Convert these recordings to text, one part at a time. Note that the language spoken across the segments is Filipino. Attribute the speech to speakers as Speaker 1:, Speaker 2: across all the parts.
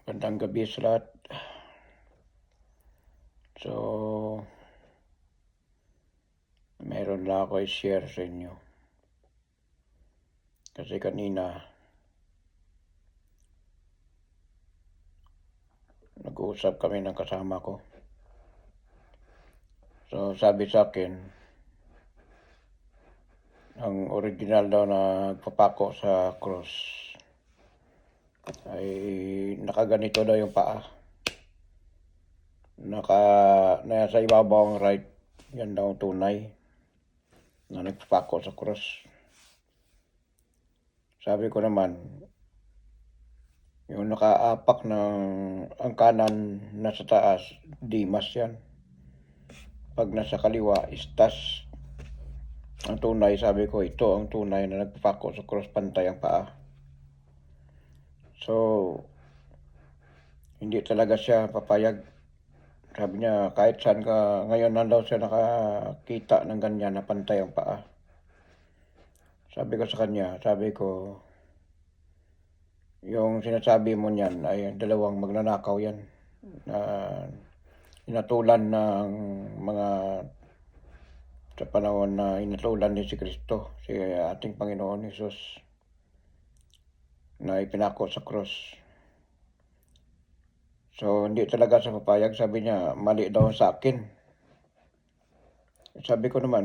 Speaker 1: Magandang gabi sa lahat. So, meron lang ako i-share sa inyo. Kasi kanina, nag-uusap kami ng kasama ko. So, sabi sa akin, ang original daw na nagpapako sa cross ay nakaganito daw yung paa. Nasa ibabaw ang right, yan daw ang tunay na nagpapako sa cross. Sabi ko naman, yung nakaapak ng ang kanan nasa taas, Dimas yan. Pag nasa kaliwa, istas. Ang tunay, sabi ko, ito ang tunay na nagpapako sa cross, pantay ang paa. So, hindi talaga siya papayag. Sabi niya, kahit saan ka, ngayon na daw siya nakakita ng ganyan na pantay ang paa. Sabi ko sa kanya, yung sinasabi mo niyan ay dalawang magnanakaw yan. Na inatulan ng mga sa panahon na inatulan ni si Kristo, si ating Panginoon Hesus, na ipinako sa cross. So, hindi talaga sa papayag. Sabi niya, mali daw sa akin. Sabi ko 5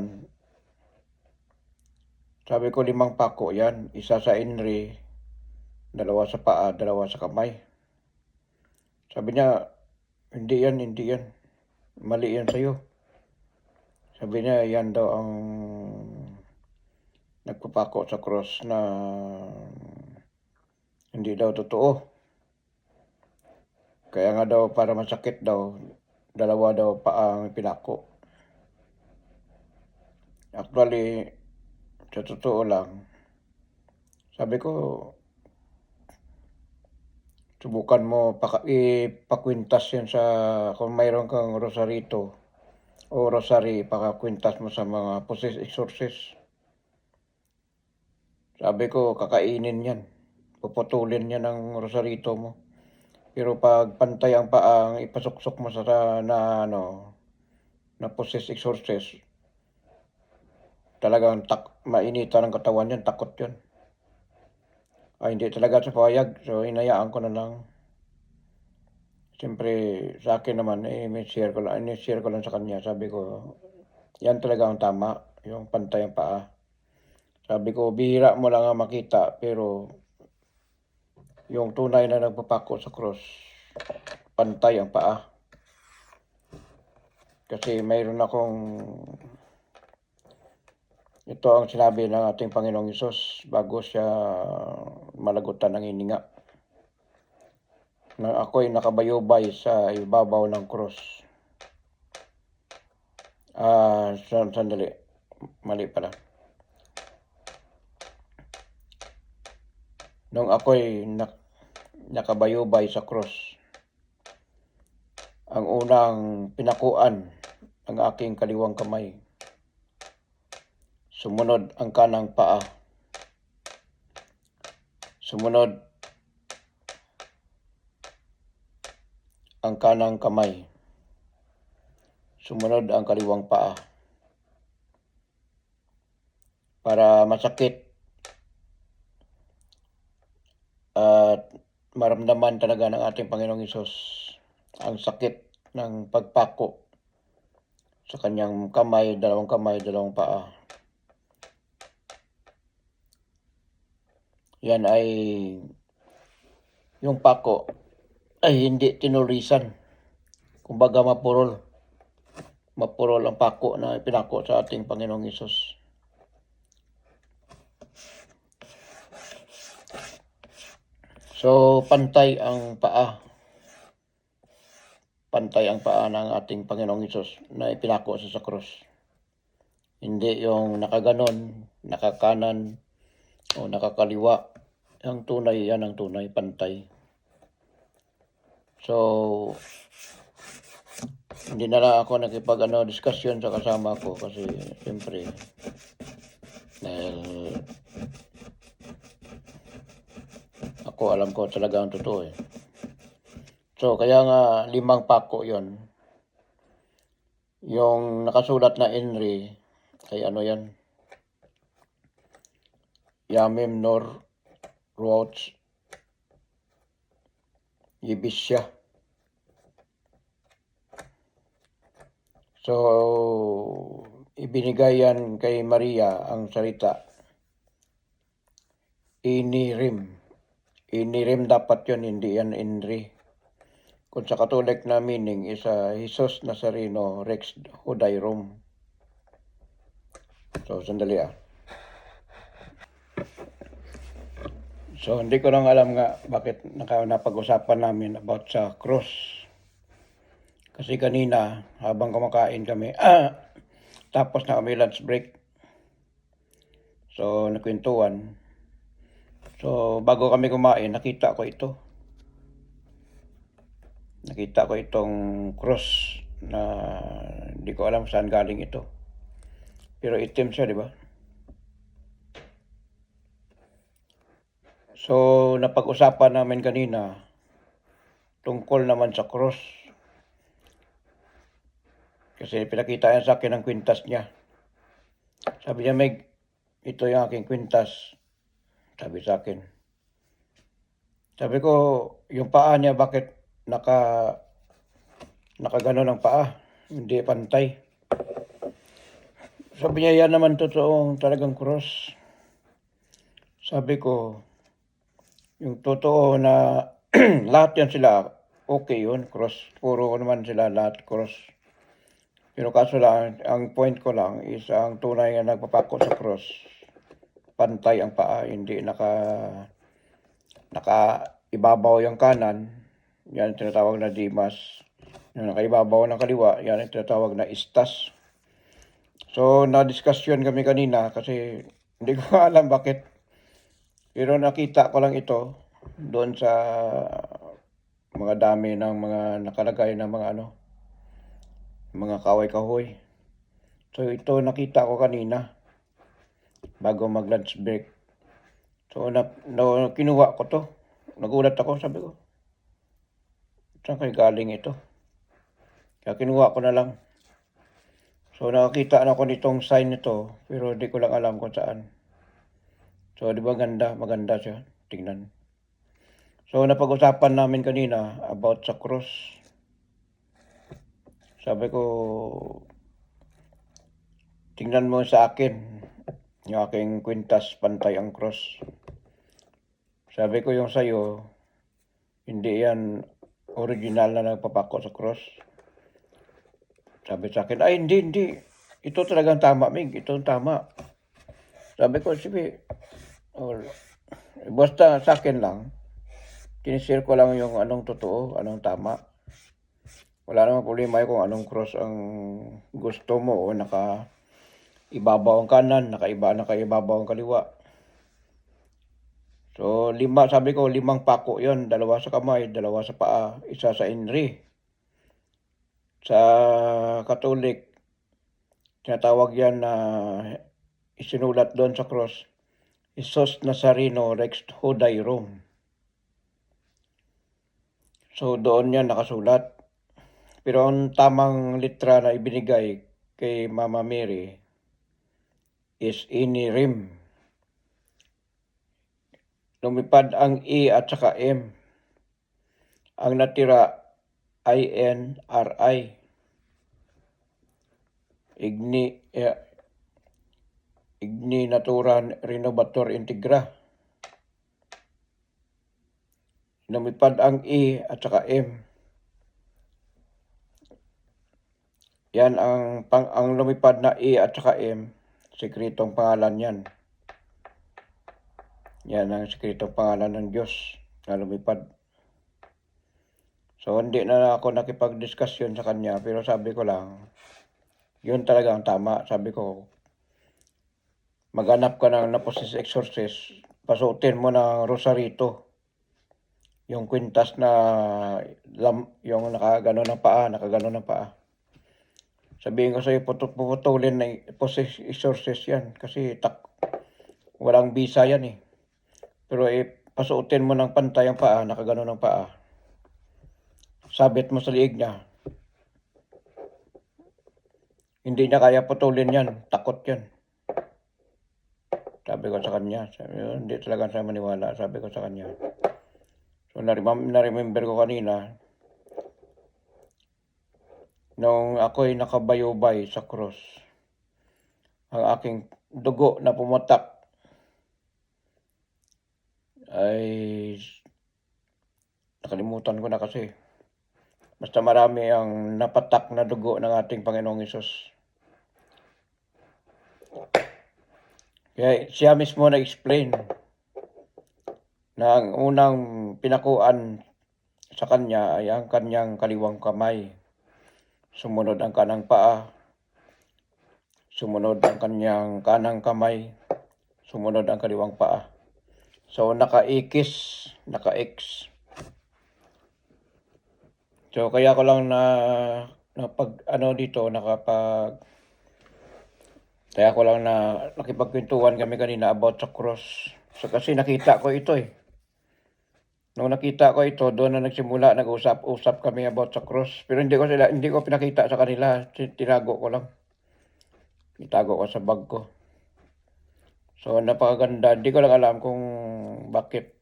Speaker 1: pako yan. Isa sa inri, 2 sa paa, 2 sa kamay. Sabi niya, hindi yan. Mali yan sa'yo. Sabi niya, yan daw ang nagpapako sa cross na hindi daw totoo. Kaya nga daw, para masakit daw, 2 daw paa ang pinako. Actually, sa totoo lang, sabi ko, subukan mo ipakwintas yan sa, kung mayroon kang rosarito o rosary, pakakwintas mo sa mga possessed exorcist. Sabi ko, kakainin yan. Puputulin yan ang rosarito mo. Pero pag pantay ang paang ipasuksok mo sa na possessed exorcist, talagang mainitan ng katawan yan, takot yun. Ay, hindi talaga sa payag. So, inayaan ko na lang. Siyempre, sa akin naman, may share ko lang sa kanya. Sabi ko, yan talaga ang tama, yung pantay ang paa. Sabi ko, bihira mo lang ang makita, pero yung tunay na nagpapako sa cross, pantay ang paa. Kasi mayroon akong, ito ang sinabi ng ating Panginoong Hesus bago siya malagutan ng hininga, na ako'y nakabayubay sa ibabaw ng cross. Sandali, mali pala. Nung ako'y nakabayubay sa cross, ang unang pinakuan ang aking kaliwang kamay. Sumunod ang kanang paa. Sumunod ang kanang kamay. Sumunod ang kaliwang paa. Para masakit at maramdaman talaga ng ating Panginoong Hesus ang sakit ng pagpako sa kanyang kamay, 2 kamay, 2 paa. Yan ay, yung pako ay hindi tinulisan. Kumbaga mapurol ang pako na ipinako sa ating Panginoong Hesus. So, pantay ang paa. Pantay ang paa ng ating Panginoong Hesus na ipinako sa cross. Hindi yung nakaganon, nakakanan, o nakakaliwa. Ang tunay, yan ang tunay, pantay. So, hindi na lang ako discussion sa kasama ko kasi siyempre, dahil ako alam ko talaga ang totoo . So, kaya nga 5 pako yon. Yung nakasulat na INRI, ay ano yan? Yamim Nor Roach Yibisya. So, ibinigay yan kay Maria ang salita. Inirim. Inirim dapat yun, hindi yan INRI. Kung sa Catholic na meaning is Jesus Nazareno Rex Hodairum. So, sandali So, hindi ko lang alam nga bakit napag-usapan namin about sa cross. Kasi kanina, habang kumakain kami, tapos na kami lunch break. So, nakwentuhan. So, bago kami kumain, nakita ko ito. Nakita ko itong cross na hindi ko alam saan galing ito. Pero itim siya, di ba? So, napag-usapan namin kanina tungkol naman sa cross. Kasi pinakita niya sa akin ang kwintas niya. Sabi niya, Meg, ito yung aking kwintas. Sabi sa akin. Sabi ko, yung paa niya, bakit nakaganon ang paa? Hindi pantay. Sabi niya, yan naman totoong talagang cross. Sabi ko, yung totoo na lahat yan sila, okay yun, cross. Puro naman sila lahat cross. Pero kaso lang, ang point ko lang is ang tunay na nagpapako sa cross, pantay ang paa, hindi ibabaw yung kanan, yan tinatawag na dimas. Yung nakaibabaw ng kaliwa, yan ang tinatawag na istas. So, na-discussion kami kanina kasi hindi ko alam bakit. Pero nakita ko lang ito doon sa mga dami ng mga nakalagay na mga kahoy-kahoy. So, ito nakita ko kanina bago mag-lunch break. So, kinuha ko to. Nagulat ako, sabi ko, saan kayo galing ito? Kaya kinuha ko na lang. So, nakakita na ako nitong sign nito, pero di ko lang alam kung saan. So, di ba maganda siya, tingnan. So, napag-usapan namin kanina about sa cross. Sabi ko, tingnan mo sa akin, yung aking kwintas, pantay ang cross. Sabi ko yung sa'yo, hindi yan original na nagpapako sa cross. Sabi sa akin, ay hindi. Ito talagang tama, Mig. Ito ang tama. Sabi ko, sige, basta sa akin lang, kinishare ko lang yung anong totoo, anong tama. Wala namang problema kung anong cross ang gusto mo o ibabaw ang kanan, nakaibabaw ang kaliwa. So, sabi ko, 5 pako yon, 2 sa kamay, 2 sa paa, 1 sa INRI. Sa Catholic, tinatawag yan na isinulat doon sa cross, Jesus Nazareno Rex Hodairum. So, doon yan nakasulat. Pero ang tamang litra na ibinigay kay Mama Mary is Inirim. Lumipad ang E at saka M. Ang natira INRI. Igni Natura Renovator Integra. Lumipad ang E at saka M. Yan ang lumipad na E at saka M, sikretong pangalan yan. Yan ang sikretong pangalan ng Diyos na lumipad. So, hindi na ako nakipag-discussion sa kanya, pero sabi ko lang, yun talaga ang tama. Sabi ko, maghanap ka ng naposis exorcist, pasuotin mo ng rosarito. Yung kwintas na, yung nakagano ng paa. Sabihin ko sa'yo, puputulin na posis exorcist yan. Kasi walang bisa yan eh. Pero pasuotin mo ng pantay ang paa, nakagano ng paa. sabit mo sa liig niya. Hindi niya kaya putulin yan, takot yan. Sabi ko sa kanya, hindi talaga siya maniwala, sabi ko sa kanya. So na-remember ko kanina, nung ako'y nakabayubay sa krus, ang aking dugo na pumatak ay nakalimutan ko na kasi. Basta marami ang napatak na dugo ng ating Panginoong Hesus. Kaya siya mismo na-explain na ang unang pinakuan sa kanya ay ang kanyang kaliwang kamay. Sumunod ang kanang paa. Sumunod ang kanyang kanang kamay. Sumunod ang kaliwang paa. So naka-X. So kaya ko lang kaya ko lang nakipagkwentuhan kami kanina about sa cross. So kasi nakita ko ito eh. Nung nakita ko ito, doon na nagsimula, nag-usap kami about sa cross. Pero hindi ko pinakita sa kanila, tinago ko lang. Itago ko sa bag ko. So napakaganda, hindi ko lang alam kung bakit.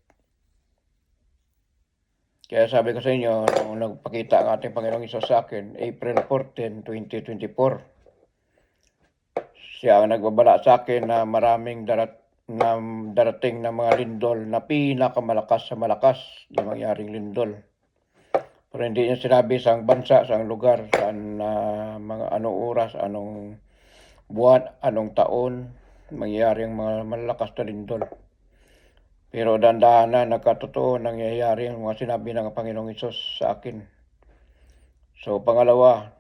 Speaker 1: Kaya sabi ko sa inyo, nung nagpakita ang ating Panginoong Hesus sa akin, April 14, 2024, siya ang nagbabala sa akin na maraming darating na mga lindol na pinakamalakas sa malakas na mangyaring lindol. Pero hindi niya sinabi sa bansa, sa lugar, saan mga anong oras, anong buwan, anong taon, mangyaring mga malakas na lindol. Pero dandahan na nagkatotoo nangyayari ang mga sinabi ng Panginoong Hesus sa akin. So pangalawa,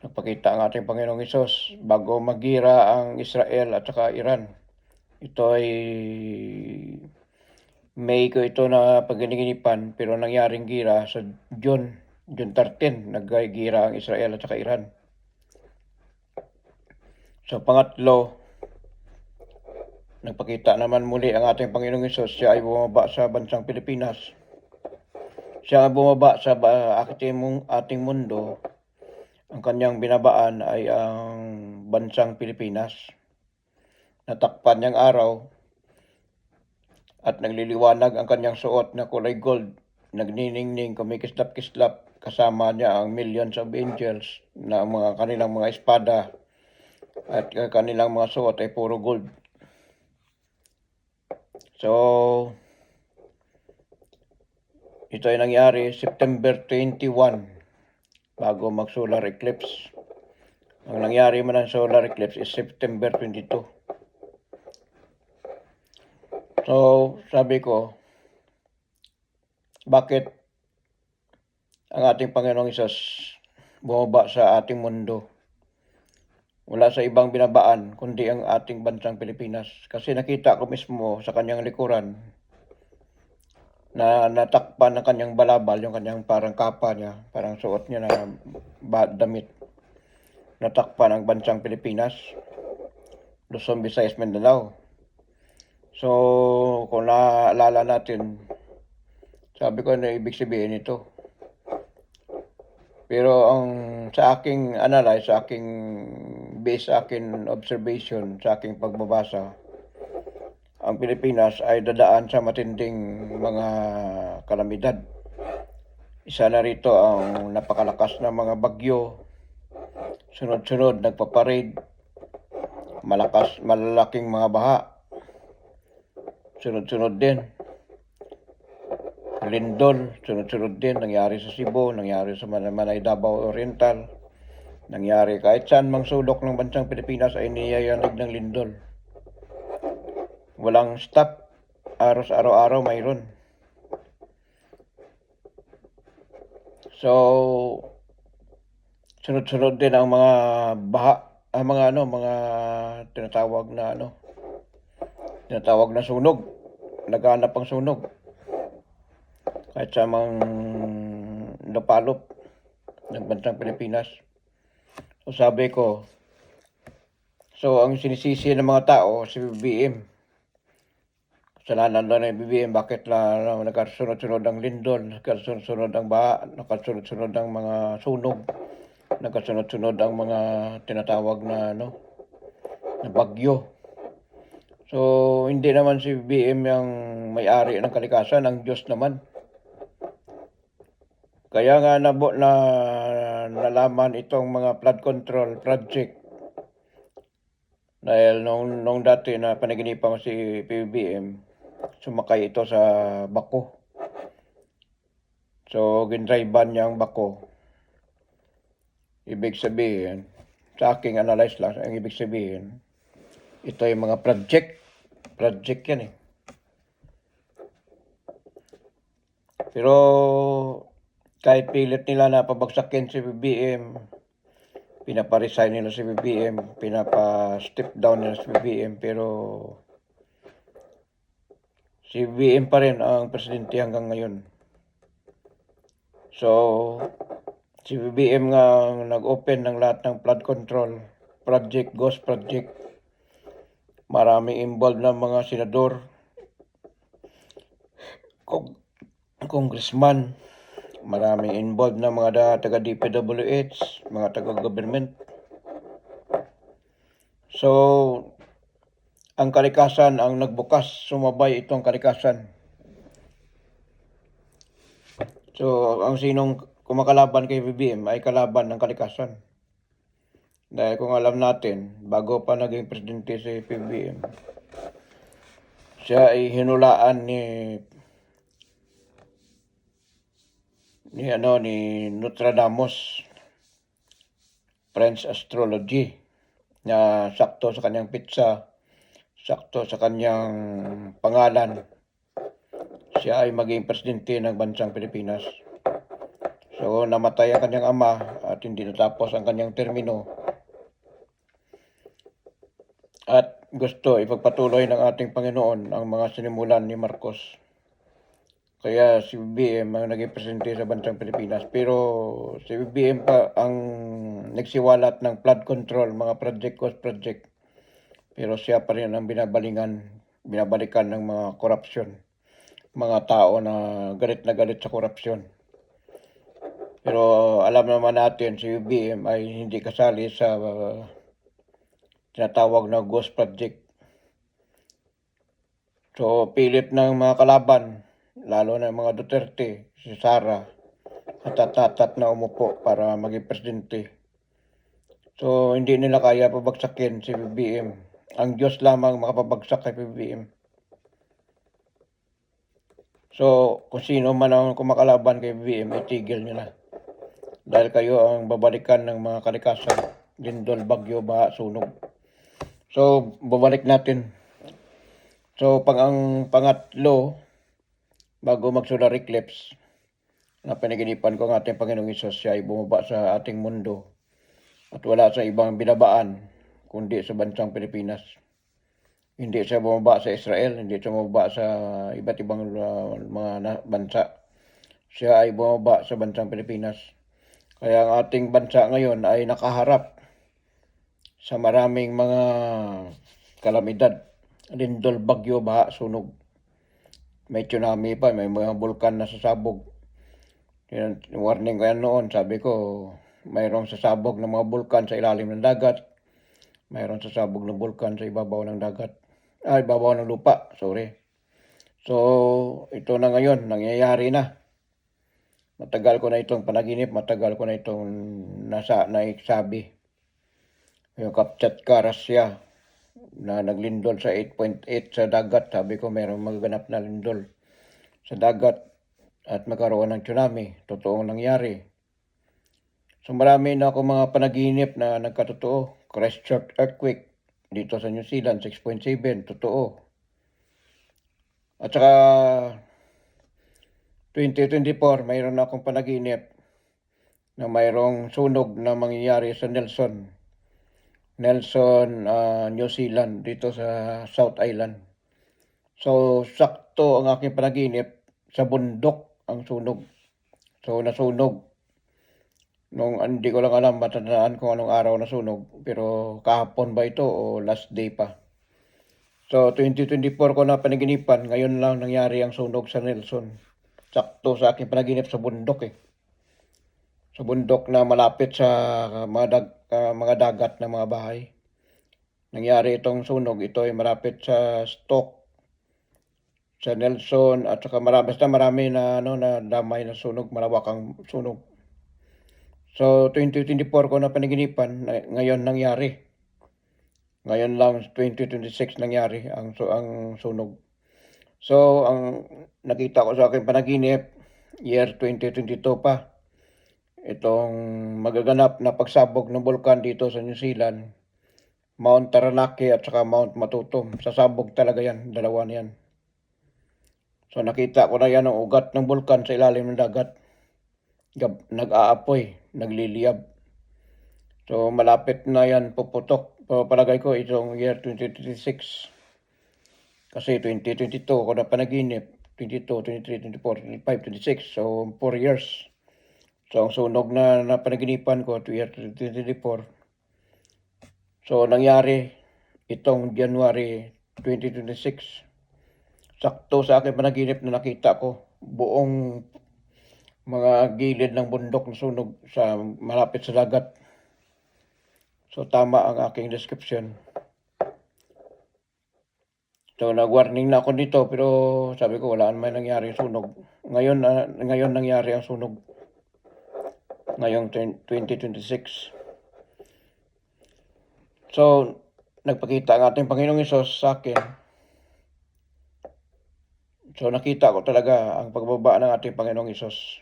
Speaker 1: nagpakita ang ating Panginoong Hesus bago magira ang Israel at saka Iran. Ito ay May ko ito na paginiginipan pero nangyaring gira sa June 13, naggira ang Israel at saka Iran. So pangatlo, nagpakita naman muli ang ating Panginoong Hesus, siya ay bumaba sa bansang Pilipinas. Siya ay bumaba sa ating mundo. Ang kanyang binabaan ay ang bansang Pilipinas. Natakpan niyang araw at nagliliwanag ang kanyang suot na kulay gold. Nagniningning, kumikislap-kislap. Kasama niya ang millions of angels na kanilang mga espada at kanilang mga suot ay puro gold. So, ito ay nangyari September 21 bago mag-solar eclipse. Ang nangyari man ng solar eclipse is September 22. So, sabi ko, bakit ang ating Panginoong Hesus bumaba sa ating mundo? Wala sa ibang binabaan, kundi ang ating bansang Pilipinas. Kasi nakita ko mismo sa kanyang likuran na natakpan ng kanyang balabal, yung kanyang parang kapa niya, parang suot niya na damit. Natakpan ang bansang Pilipinas, Luzon, Visayas, Mindanao. So, kung naalala natin, sabi ko na ibig sabihin ito. Pero sa aking analyze, sa aking observation, sa aking pagbabasa, ang Pilipinas ay dadaan sa matinding mga kalamidad. Isa na rito ang napakalakas na mga bagyo, sunod-sunod nagpaparade, malalaking mga baha, sunod-sunod din. Lindol, sunod-sunod din, nangyari sa Cebu, nangyari sa Manay, Davao Oriental, nangyari kahit saan mang sulok ng bansang Pilipinas ay niyayanig ng lindol. Walang stop, araw-araw mayroon. So, sunod-sunod din ang mga baha, mga tinatawag na sunog. Naghanap ang sunog. Kahit sa mga napalop ng bansang Pilipinas. So sabi ko, ang sinisisi ng mga tao, si BBM. kasalanan lang ng BBM bakit nagkasunod-sunod ang lindol, nagkasunod-sunod ang baha, nagkasunod-sunod ang mga sunog, nagkasunod-sunod ang mga tinatawag na na bagyo. So, hindi naman si BBM ang may-ari ng kalikasan, ang Diyos naman. Kaya nga nalaman itong mga flood control project dahil nung dati na panaginipan si PBBM, sumakay ito sa bako. So, gindraiban niya ang bako. Ibig sabihin, sa aking analyze lang, ang ibig sabihin, ito ay mga project yan eh. Pero kahit pilit nila na pabagsakin si BBM, pinaparesign nila si BBM, pinapa-step down nila si BBM, pero si BBM pa rin ang presidente hanggang ngayon. So, si BBM nga nag-open ng lahat ng flood control project, ghost project. Maraming involved na mga senador, congressman, maraming involved na mga taga-DPWH, mga taga-government. So, ang kalikasan ang nagbukas, sumabay itong kalikasan. So, ang sinong kumakalaban kay BBM ay kalaban ng kalikasan. Dahil kung alam natin, bago pa naging presidente si BBM, siya ay hinulaan ni Nostradamus, French astrology, na sakto sa kanyang pitsa, sakto sa kanyang pangalan, siya ay maging presidente ng bansang Pilipinas. So, namatay ang kanyang ama at hindi natapos ang kanyang termino. At gusto ipagpatuloy ng ating Panginoon ang mga sinimulan ni Marcos. Kaya si BBM ang naging presidente sa bansang Pilipinas. Pero si BBM pa ang nagsiwalat ng flood control, mga project. Pero siya pa rin ang binabalikan ng mga korupsyon. Mga tao na galit sa korupsyon. Pero alam naman natin si BBM ay hindi kasali sa tinatawag na ghost project. So, pilit ng mga kalaban, lalo na mga Duterte, si Sara, at na umupo para maging presidente. So, hindi nila kaya pabagsakin si BBM. Ang Diyos lamang makapabagsak kay BBM. So, kung sino man ang kumakalaban kay BBM, itigil nila. Dahil kayo ang babalikan ng mga kalikasan, lindol, bagyo, baha, sunog. So, babalik natin. So, ang pangatlo, bago mag-solar eclipse, na pinaginipan ko ang ating Panginoong Isus, siya ay bumaba sa ating mundo at wala sa ibang binabaan, kundi sa bansang Pilipinas. Hindi siya bumaba sa Israel, hindi siya bumaba sa iba't ibang mga bansa. Siya ay bumaba sa bansang Pilipinas. Kaya ang ating bansa ngayon ay nakaharap sa maraming mga kalamidad, lindol, bagyo, baha, sunog. May tsunami pa, may mga bulkan na sasabog. Warning ko yan noon, sabi ko, mayroong sasabog ng mga bulkan sa ilalim ng dagat, mayroong sasabog ng bulkan sa ibabaw ng dagat, ibabaw ng lupa, sorry. So, ito na ngayon, nangyayari na. Matagal ko na itong panaginip, matagal ko na itong naisabi. Yung Kamchatka, Russia, na naglindol sa 8.8 sa dagat. Sabi ko mayroong magaganap na lindol sa dagat at magkaroon ng tsunami. Totoong nangyari. So marami na ako mga panaginip na nagkatotoo. Christchurch earthquake dito sa New Zealand, 6.7. Totoo. At saka 2024, mayroon na akong panaginip na mayroong sunog na mangyayari sa Nelson, New Zealand, dito sa South Island. So, sakto ang aking panaginip, sa bundok ang sunog. So, nasunog. Hindi ko lang alam, matandaan kung anong araw nasunog, pero kahapon ba ito o last day pa. So 2024 ko na panaginipan, ngayon lang nangyari ang sunog sa Nelson. Sakto sa aking panaginip sa bundok Sa bundok na malapit sa mga dagat na mga bahay. Nangyari itong sunog, ito ay malapit sa Stoke, sa Nelson at saka marami na na damay na sunog, malawak ang sunog. So 2024 ko na panaginipan, ngayon nangyari. Ngayon lang 2026 nangyari ang sunog. So ang nakita ko sa aking panaginip, year 2022 pa, itong magaganap na pagsabog ng bulkan dito sa New Zealand, Mount Taranaki at saka Mount Matutum. Sasabog talaga yan, dalawa na yan. So nakita ko na yan ang ugat ng bulkan sa ilalim ng dagat. Nag-aapoy, nagliliyab. So malapit na yan puputok. Palagay ko itong year 2026. Kasi 2022 ako na panaginip. 22, 23, 24, 25, 26. So 4 years. So ang sunog na panaginipan ko year 2024. So nangyari itong January 2026. Sakto sa akin panaginip na nakita ko buong mga gilid ng bundok na sunog sa malapit sa dagat. So tama ang aking description. So nag-warning na ako dito pero sabi ko wala naman nangyari sunog. Ngayon nangyari ang sunog. Ngayong 2026. So nagpakita ang ating Panginoong Hesus sa akin. So nakita ko talaga ang pagbaba ng ating Panginoong Hesus.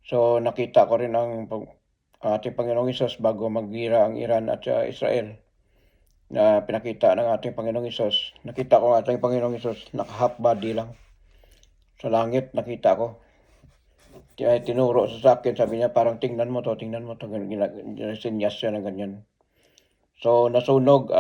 Speaker 1: So nakita ko rin ang ating Panginoong Hesus bago magira ang Iran at Israel na pinakita ng ating Panginoong Hesus. Nakita ko ang ating Panginoong Hesus naka-half body lang. Sa langit nakita ko. Tinuro sa akin, sabi niya parang tingnan mo to, sinyas siya na ganyan. So nasunog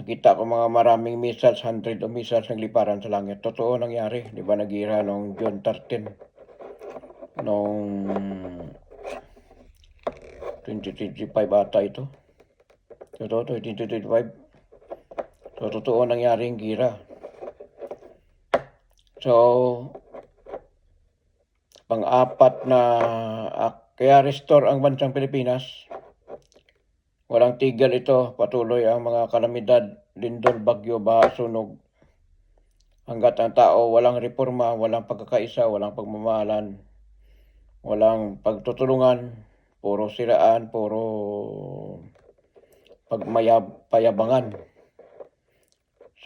Speaker 1: nakita ko mga maraming missiles, 100 of missiles nagliparan sa langit. Totoo nangyari, di ba nagira noong June 13, noong 2025 ata ito. Totoo, 2025. So totoo nangyari ang gira. So pang-apat na kaya restore ang bansang Pilipinas. Walang tigil ito, patuloy ang mga kalamidad, lindol, bagyo, baha, sunog. Hanggat ang tao walang reforma, walang pagkakaisa, walang pagmamahalan, walang pagtutulungan, puro siraan, puro payabangan.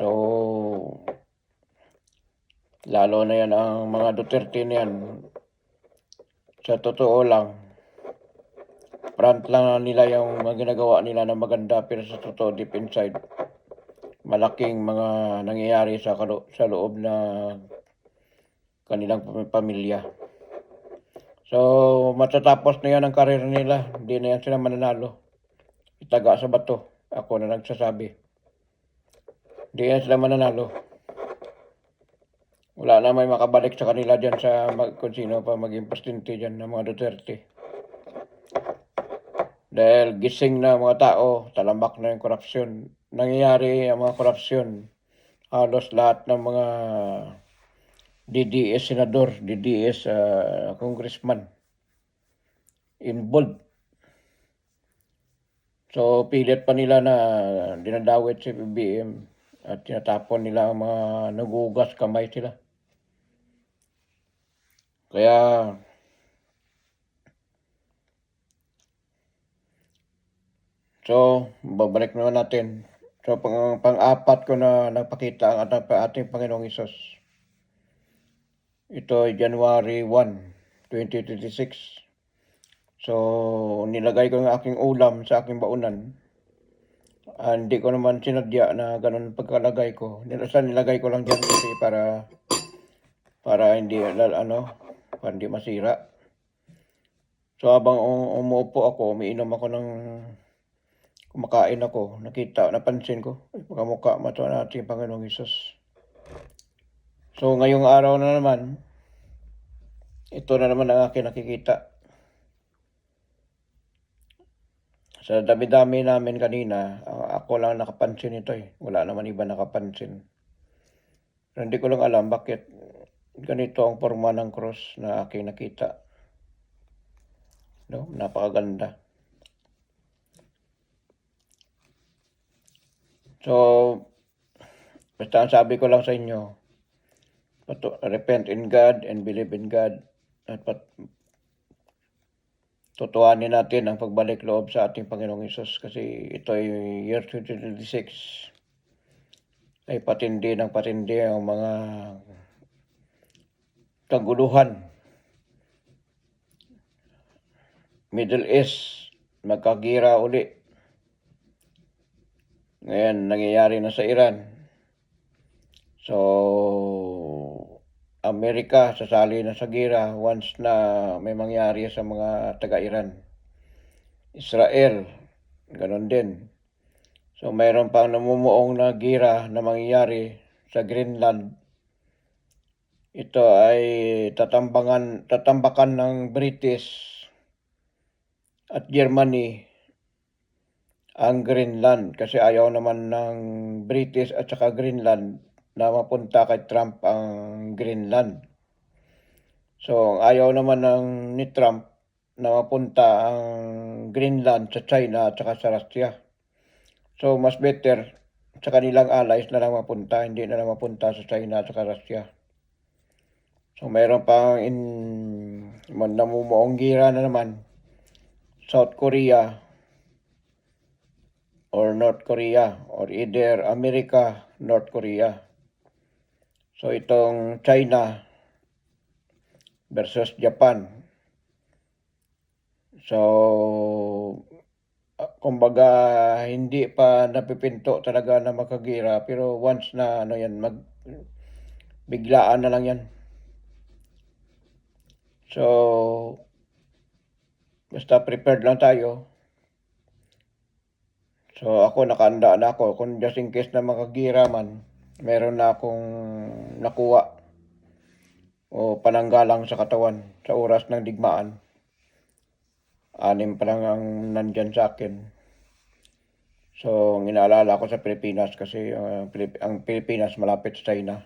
Speaker 1: So, lalo na yan ang mga Duterte na yan. Sa totoo lang, front lang nila yung mga ginagawa nila na maganda, pero sa totoo deep inside, malaking mga nangyayari sa loob na kanilang pamilya. So matatapos na yan ang karir nila, hindi na yan sila mananalo. Itaga sa bato, ako na nagsasabi. Hindi yan sila mananalo. Wala na may makabalik sa kanila dyan kung sino pa maging presidente dyan ng mga Duterte. Dahil gising na mga tao, talambak na yung korupsyon. Nangyayari ang mga korupsyon. Halos lahat ng mga DDS senador, DDS congressman involved. So pilit pa nila na dinadawit si PBBM at tinatapon nila ang mga nagugas kamay sila. Kaya so babalik naman natin. So pang-apat ko na nagpakita ang ating Panginoong Hesus. Ito ay January 1, 2026. So nilagay ko ang aking ulam sa aking baunan. Hindi ko naman sinadya na ganun pagkalagay ko. Nilagay ko lang dyan kasi para hindi para hindi masira. So habang umuupo ako, umiinom ako ng kumakain ako, napansin ko, makamukha mo ito natin Panginoong Hesus. So ngayong araw na naman, ito na naman ang aking nakikita. Sa dami-dami namin kanina, ako lang nakapansin nito, wala naman iba nakapansin. Pero hindi ko lang alam bakit ganito ang porma ng cross na aking nakita, 'no, napakaganda. So, basta ang sabi ko lang sa inyo, repent in God and believe in God at tutuhanin natin ang pagbalik loob sa ating Panginoong Hesus kasi ito ay year 2026 ay patindi ng patindi ang mga kaguluhan. Middle East, magkagira uli. Ngayon, nangyayari na sa Iran. So, Amerika sasali na sa gira once na may mangyari sa mga taga-Iran. Israel, ganun din. So, mayroon pang namumuong na gira na mangyayari sa Greenland. Ito ay tatambakan ng British at Germany ang Greenland kasi ayaw naman ng British at saka Greenland na mapunta kay Trump ang Greenland. So, ayaw naman ni Trump na mapunta ang Greenland sa China at saka sa Russia. So, mas better sa kanilang allies na lang mapunta, hindi na lang mapunta sa China at saka Russia. So, mayroon pang namumuong gira na naman, South Korea or North Korea or either America, North Korea. So, itong China versus Japan. So, kumbaga hindi pa napipinto talaga na makagira pero once na biglaan na lang yan. So, basta prepared lang tayo. So, ako nakahanda na ako kung just in case na makagira man, meron na akong nakuha o pananggalang sa katawan sa oras ng digmaan. 6 pa lang ang nandyan sa akin. So, ang inaalala ko sa Pilipinas kasi ang Pilipinas malapit sa China.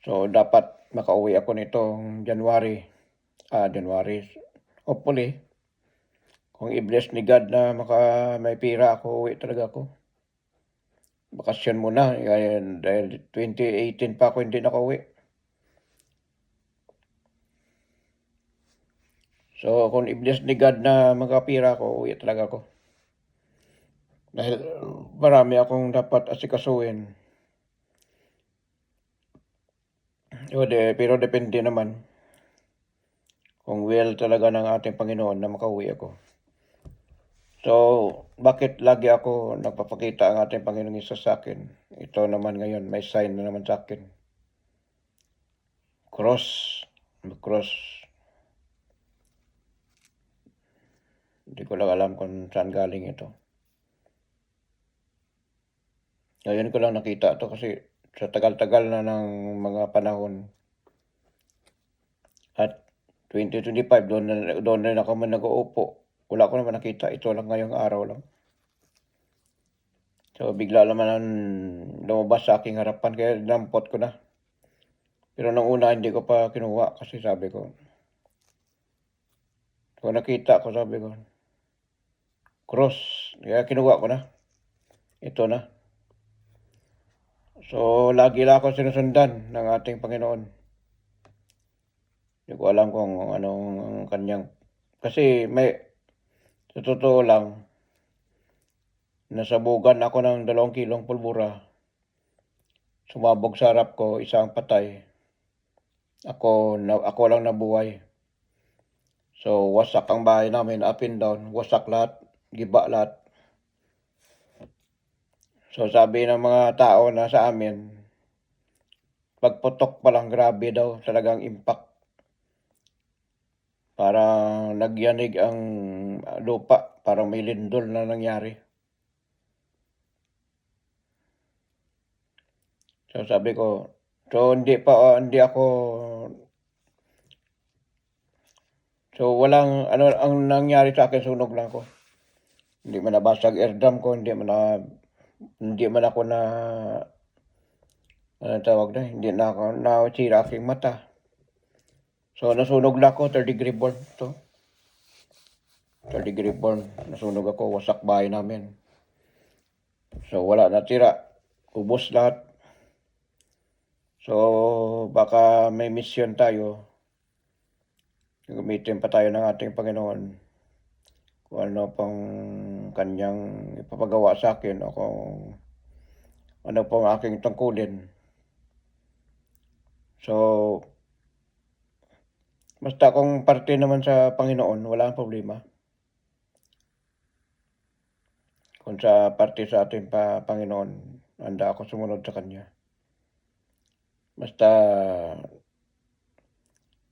Speaker 1: So, dapat makauwi ako nitong January. Hopefully, kung i-bless ni God na may pira ako, uwi talaga ako. Bakasyon muna, dahil 2018 pa ako hindi nakauwi. So, kung i-bless ni God na magkapira ako, uwi talaga ako. Dahil marami akong dapat asikasuhin. Pero depende naman kung will talaga ng ating Panginoon na makauwi ako. So, bakit lagi ako nagpapakita ang ating Panginoong Hesus sa akin? Ito naman ngayon, may sign na naman sa akin. Cross. Hindi ko lang alam kung saan galing ito. Ngayon ko lang nakita ito kasi sa tagal-tagal na ng mga panahon. At 2025, doon rin ako nag-uupo. Wala ko naman nakita. Ito lang ngayong araw lang. So, bigla naman lumabas sa aking harapan kaya nampot ko na. Pero nung una, hindi ko pa kinuha kasi sabi ko. So, nakita ko, sabi ko, cross. Kaya kinuha ko na. Ito na. So, lagi lang ako sinusundan ng ating Panginoon. Hindi ko alam kung anong kanyang. Kasi sa totoo lang, nasabugan ako ng 2 kilong pulbura. Sumabog sa harap ko, isang patay. Ako lang nabuhay. So, wasak ang bahay namin, up and down. Wasak lahat, giba lahat. So, sabi ng mga tao na sa amin, pagputok pa lang, grabe daw talagang impact. Parang nagyanig ang lupa, parang may lindol na nangyari. So, sabi ko, hindi ako. So, ang nangyari sa akin, sunog lang ko. Hindi man nabasag eardrum ko, hindi man ako na ano tawag na, hindi na ako nasira aking mata. So nasunog lang ako, 3rd degree burn to. 3rd degree burn, nasunog ako, wasak bahay namin. So wala natira, ubos lahat. So baka may mission tayo. Gamitin pa tayo ng ating Panginoon kung ano pang kanyang ipapagawa sa akin o kung ano pang aking tungkulin. So, basta kung parte naman sa Panginoon, wala ang problema. Kung sa parte sa ating Panginoon, handa ako sumunod sa Kanya. Basta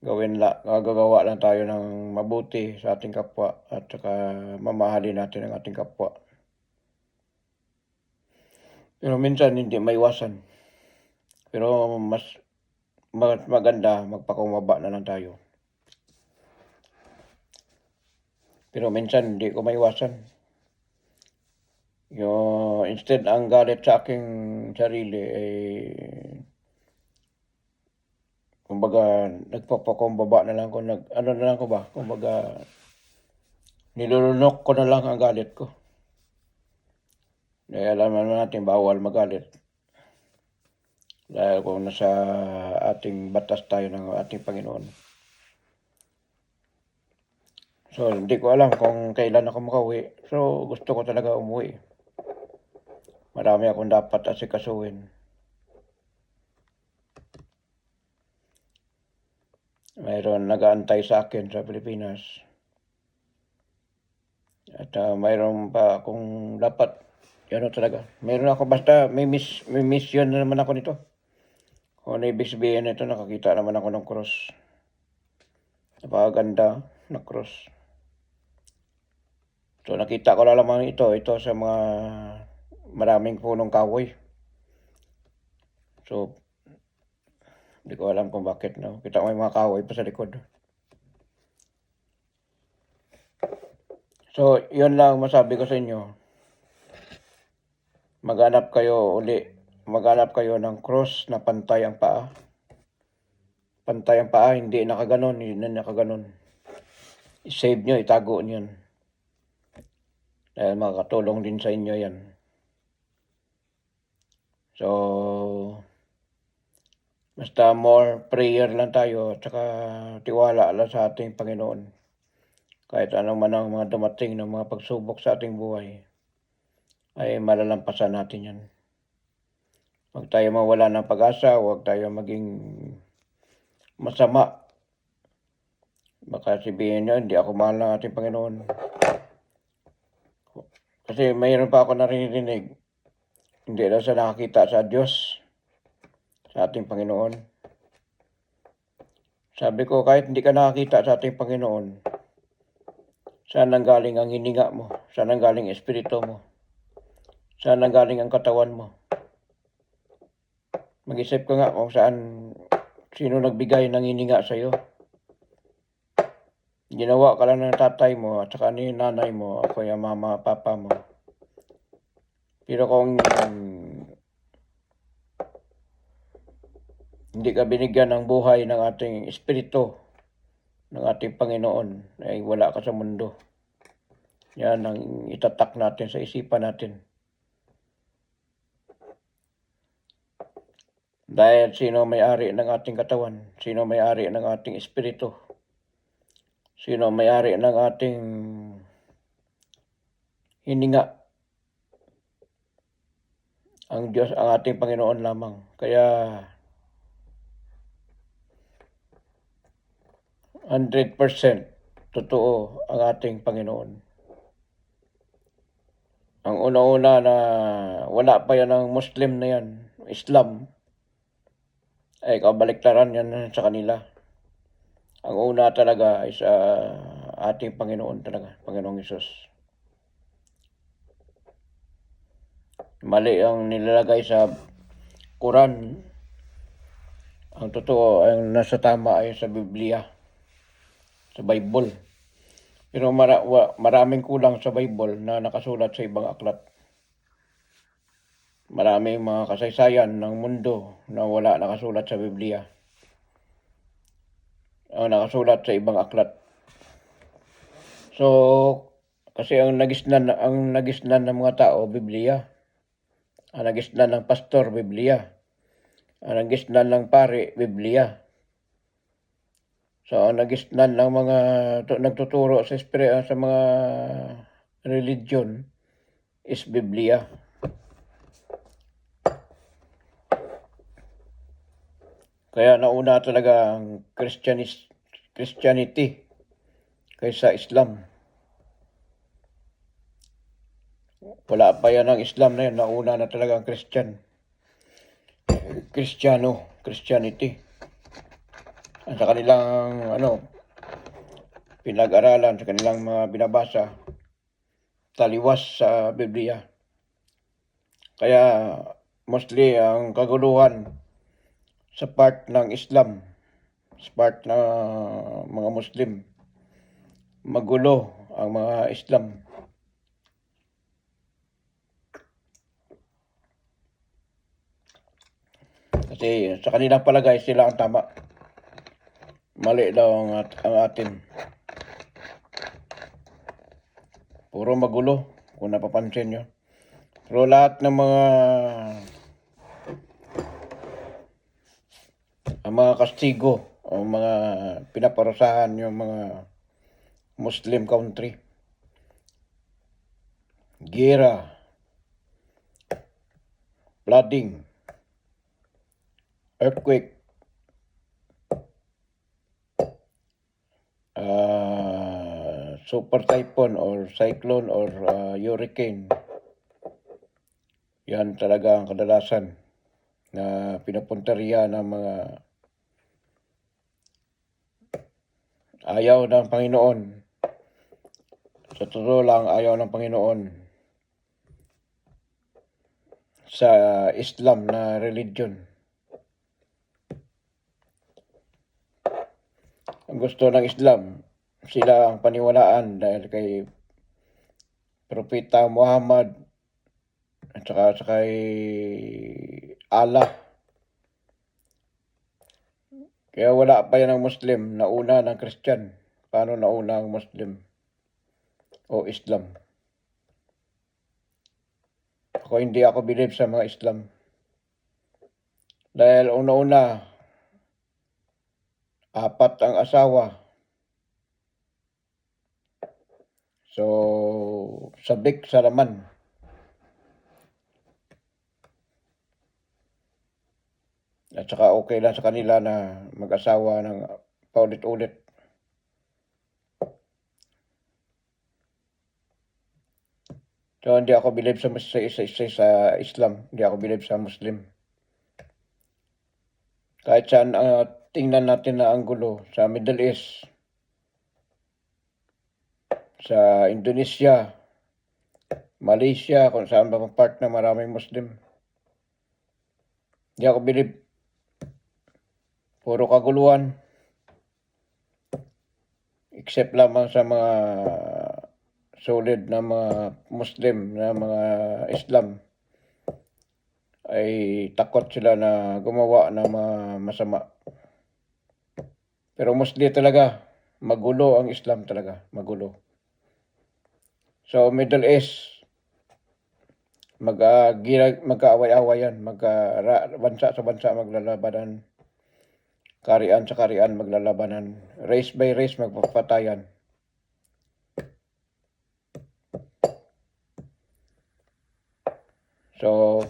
Speaker 1: gagawa lang tayo ng mabuti sa ating kapwa at saka mamahalin natin ang ating kapwa. Pero minsan hindi maiwasan. Pero mas maganda magpakumbaba na lang tayo. Pero minsan hindi ko maiwasan. Instead ang galit sa aking sarili ay kumbaga nagpapakumbaba na lang ko, kumbaga nilulunok ko na lang ang galit ko. Dahil alam naman natin bawal magalit. Dahil kung nasa ating batas tayo ng ating Panginoon. So hindi ko alam kung kailan ako makauwi. So gusto ko talaga umuwi. Marami akong dapat asikasuhin. Mayroon nag-aantay sa akin sa Pilipinas. At mayroon pa akong dapat, talaga. Mayroon ako, basta may mission na naman ako nito. Kung ano ibig sabihin nito, nakakita naman ako ng cross. Napakaganda na cross. So nakita ko na lamang ito sa mga maraming punong kahoy. So hindi ko alam kung bakit, no? Kita ko may mga kahoy pa sa likod. So yun lang masabi ko sa inyo. Maghanap kayo ng cross na pantay ang paa. Pantay ang paa, hindi nakaganon, hindi na nakaganon. I-save nyo, itago nyo yan. Dahil makakatulong din sa inyo yan. So, basta more prayer lang tayo at saka tiwala lang sa ating Panginoon. Kahit anong man ang mga dumating ng mga pagsubok sa ating buhay, ay malalampasan natin yan. Huwag tayo mawala ng pag-asa, huwag tayo maging masama. Baka sabihin nyo, hindi ako mahal ng ating Panginoon. Kasi mayroon pa ako narinig, hindi daw sa nakakita sa Diyos, sa ating Panginoon. Sabi ko, kahit hindi ka nakakita sa ating Panginoon, saan nanggaling ang hininga mo? Saan nanggaling ang espiritu mo? Saan nanggaling ang katawan mo? Mag-isip ka nga kung sino nagbigay ng hininga sa iyo. Ginawa ka lang ng tatay mo at saka ni nanay mo, o kaya mama, papa mo. Pero kung hindi ka binigyan ng buhay ng ating espiritu, ng ating Panginoon, ay wala ka sa mundo. Yan ang itatak natin sa isipan natin. Dahil sino may-ari ng ating katawan, sino may-ari ng ating espiritu, sino may-ari ng ating hininga, ang Diyos, ang ating Panginoon lamang. Kaya 100% totoo ang ating Panginoon. Ang una-una na wala pa yan ng Muslim na yan, Islam, ay kabaliktaran yan sa kanila. Ang una talaga ay sa ating Panginoon talaga, Panginoong Hesus. Mali ang nilalagay sa Quran. Ang totoo, ang nasa tama ay sa Biblia, sa Bible. Pero maraming kulang sa Bible na nakasulat sa ibang aklat. Maraming mga kasaysayan ng mundo na wala nakasulat sa Biblia. Ang nakasulat sa ibang aklat. So, kasi ang nagisnan ng mga tao, Biblia. Ang nagisnan ng pastor, Biblia. Ang nagisnan ng pare, Biblia. So, ang nagisnan ng mga nagtuturo sa mga religion is Biblia. Kaya nauna talaga ang Christianity kaysa Islam. Wala pa yan ang Islam na yan. Nauna na talaga ang Christianity. Sa kanilang pinag-aralan, sa kanilang mga binabasa, taliwas sa Biblia. Kaya mostly ang kaguluhan sa part ng Islam, sa part ng mga Muslim, magulo ang mga Islam. Kasi sa kanilang palagay sila ang tama. Mali daw ang atin. Puro magulo kung napapansin nyo. Pero lahat ng mga kastigo o mga pinaparusahan yung mga Muslim country. Gera, flooding, earthquake, super typhoon or cyclone or hurricane. Yan talaga ang kadalasan na pinapunteriya ng mga ayaw ng Panginoon. Sa totoo lang, ayaw ng Panginoon sa Islam na religion. Ang gusto ng Islam, sila ang paniwalaan dahil kay Propeta Muhammad at saka kay Allah. Kaya wala pa yan ang Muslim, nauna ng Christian. Paano nauna ang Muslim o Islam? Hindi ako believe sa mga Islam. Dahil una-una, 4 ang asawa. So, sabik sa laman. At saka okay lang sa kanila na mag-asawa ng paulit-ulit. So, hindi ako believe sa Islam. Hindi ako believe sa Muslim. Kahit saan tingnan natin na anggulo sa Middle East, sa Indonesia, Malaysia, kung saan ba part na maraming Muslim. Hindi ako believe. Puro kaguluhan. Except lamang sa mga solid na mga Muslim, na mga Islam, ay takot sila na gumawa ng mga masama. Pero mostly talaga, magulo ang Islam talaga, magulo. So, Middle East, magkaaway-awayan, bansa sa bansa maglalabanan, karian sa karian maglalabanan, race by race magpapatayan. So,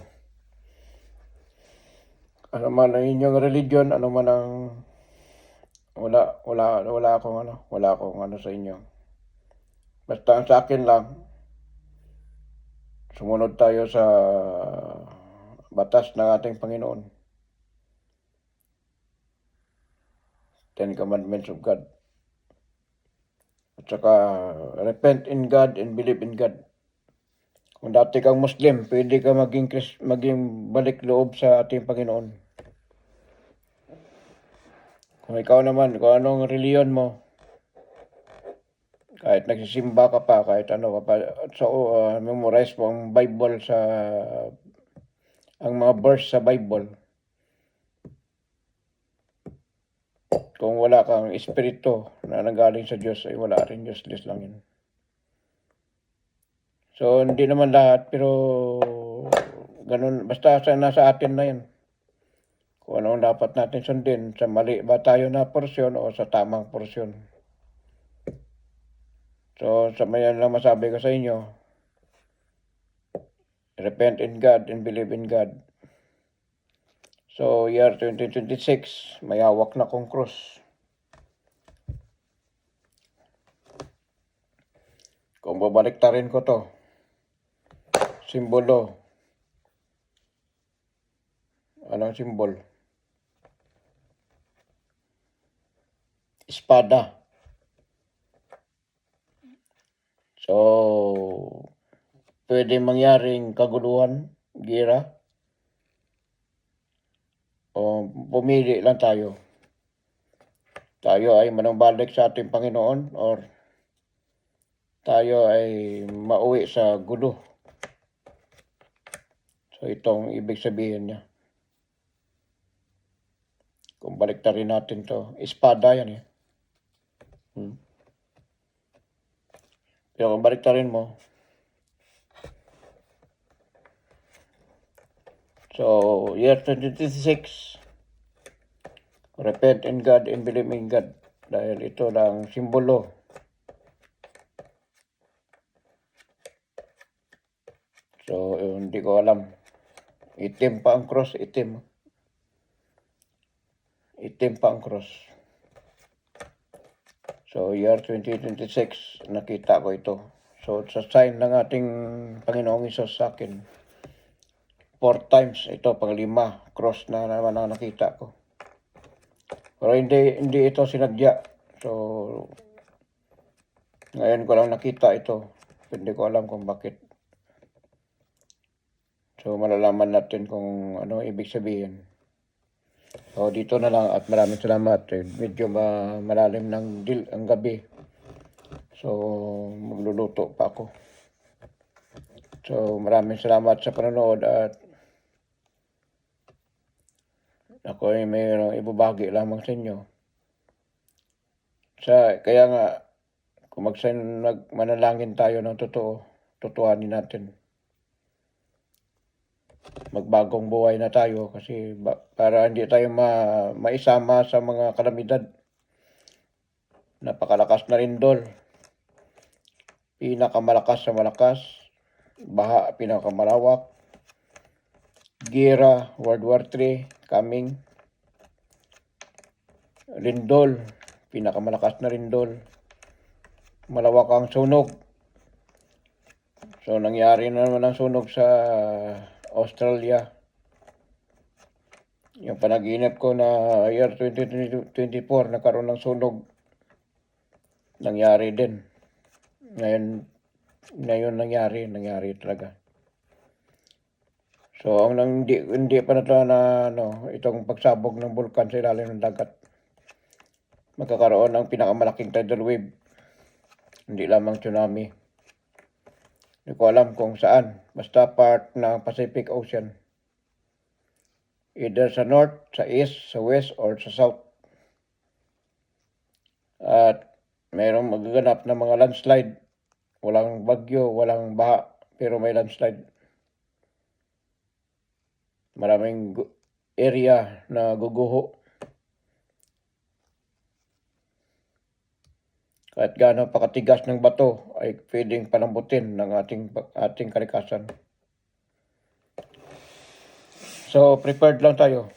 Speaker 1: ano man ang inyong religion, ano man ang wala akong sa inyo. Basta ang sa akin lang, sumunod tayo sa batas ng ating Panginoon. 10 Commandments of God. At saka, repent in God and believe in God. Kung dati kang Muslim, pwede ka maging balik loob sa ating Panginoon. Kung ikaw naman, kung anong reliyon mo, Kahit nagsisimba ka pa, kahit ano ka pa, so memorize mo ang Bible ang mga verse sa Bible. Kung wala kang espiritu na nanggaling sa Diyos, ay wala rin, useless lang yun. So, hindi naman lahat, pero ganun, basta nasa atin na yun. Kung ano dapat natin sundin, sa mali ba tayo na porsyon o sa tamang porsyon. So, sa mayan lang masabi ko sa inyo, repent in God and believe in God. So, year 2026, may hawak na kong cross. Kung babaliktarin ko to, simbolo. Anong simbol? Espada. So, pwede mangyaring kaguluhan, gira, o pumili lang tayo. Tayo ay manumbalik sa ating Panginoon or tayo ay mauwi sa gulo. So, itong ibig sabihin niya. Kung baliktarin natin to, espada yan eh. Pero kung baliktarin mo, so year 2026, repent in God and believe in God. Dahil ito lang simbolo. So, hindi ko alam. Itim pa ang cross, itim. Itim pa ang cross. So, year 2026, nakita ko ito. So, sa sign ng ating Panginoong Isus sa akin, 4 times ito, pang 5, cross na naman ang nakita ko. Pero hindi ito sinadya. So, ngayon ko lang nakita ito. Hindi ko alam kung bakit. So, malalaman natin kung ano ibig sabihin. So, dito na lang at maraming salamat. Medyo malalim ng ang gabi. So, magluluto pa ako. So, maraming salamat sa panonood at ako ay mayroong ibabagi lamang sa inyo. Kaya nga, kung manalangin tayo ng totoo, tutuhanin natin. Magbagong buhay na tayo kasi para hindi tayo maisama sa mga kalamidad. Napakalakas na rindol. Pinakamalakas sa malakas. Baha, pinakamalawak. Gira, World War III, coming. Rindol, pinakamalakas na rindol. Malawak ang sunog. So, nangyari na naman ang sunog sa Australia. Yung panaginip ko na year 2024, nagkaroon ng sunog. Nangyari din. Ngayon nangyari talaga. So, hindi pa na itong pagsabog ng bulkan sa ilalim ng dagat. Magkakaroon ng pinakamalaking tidal wave. Hindi lamang tsunami. Hindi ko alam kung saan. Basta part ng Pacific Ocean. Either sa north, sa east, sa west, or sa south. At mayroong magaganap na mga landslide. Walang bagyo, walang baha, pero may landslide. Maraming area na guguho. Kahit gaano pakatigas ng bato ay pwedeng palambutin ng ating kalikasan. So, prepared lang tayo.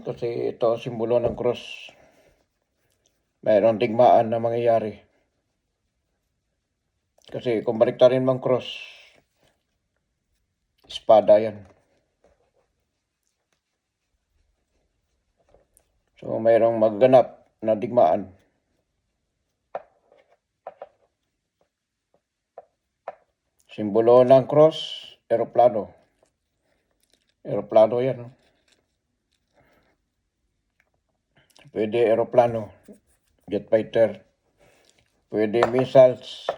Speaker 1: Kasi ito ang simbolo ng cross. Mayroong digmaan na mangyayari. Kasi kung baliktarin mang cross, espada yan. So, mayroong magganap na digmaan. Simbolo ng cross, eroplano. Eroplano yan. Pwede eroplano, jet fighter, pwede missiles.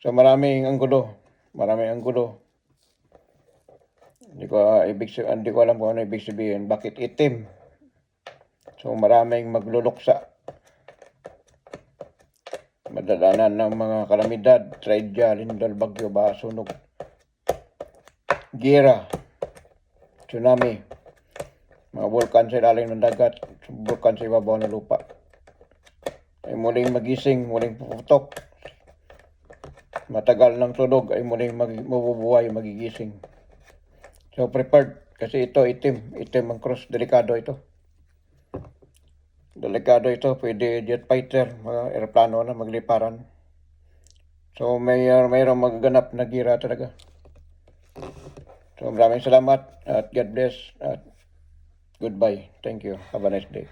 Speaker 1: So maraming anggulo. Hindi ko alam kung ano ibig sabihin. Bakit itim? So maraming magluluksa. Madadaanan ng mga kalamidad, traedya, lindol, bagyo, baha, sunog, gira, tsunami, mga bulkan sa ilalim ng dagat, bulkan sa ibabaw ng lupa. Ay muling magising, muling puputok. Matagal ng sunog ay muling mabubuhay, magigising. So prepared, kasi ito itim ang cross, delikado ito. Pwede jet fighter, mga aeroplano na magliparan. So mayroong magaganap na gira talaga. So maraming salamat at God bless at goodbye. Thank you. Have a nice day.